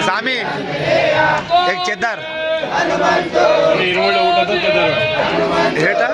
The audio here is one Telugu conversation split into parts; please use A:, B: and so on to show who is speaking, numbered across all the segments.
A: सामी एक चेदार हेटा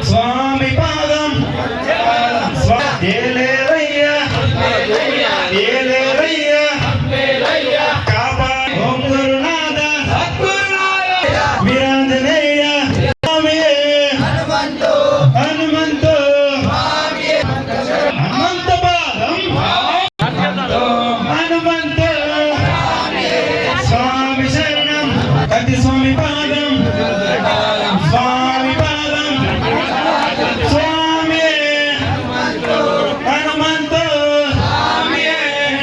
A: स्वामी पादम काबा ओम गुरुनाथ वीरांजनेय स्वामी हनुमंत हनुमंत पादम हनुमंत स्वामी शरणम कति स्वामी पादम स्वामी पादम स्वामी हनुमंत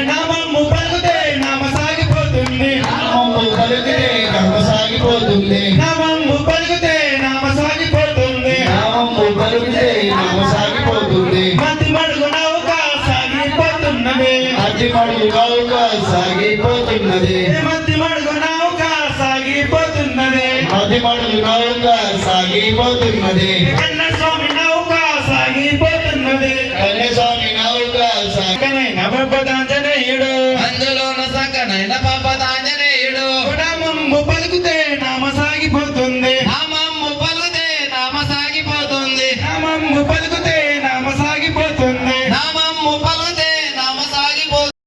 A: नामము పలుకుతే నామ సాగిపోతుంది నామము పలుకుతే నామ సాగిపోతుంది నామము పలుకుతే నామ సాగిపోతుంది నామము పలుకుతే నామ సాగిపోతుంది మతి మడుగు నౌక సాగిపోతున్నది మతి మడుగు నౌక సాగిపోతున్నది మతి మడుగు నౌక సాగిపోతున్నది మతి మడుగు నౌక సాగిపోతున్నది కన్నస్వామి నౌక సాగిపోతున్నది కన్నస్వామి నౌక సాగిపోతున్నది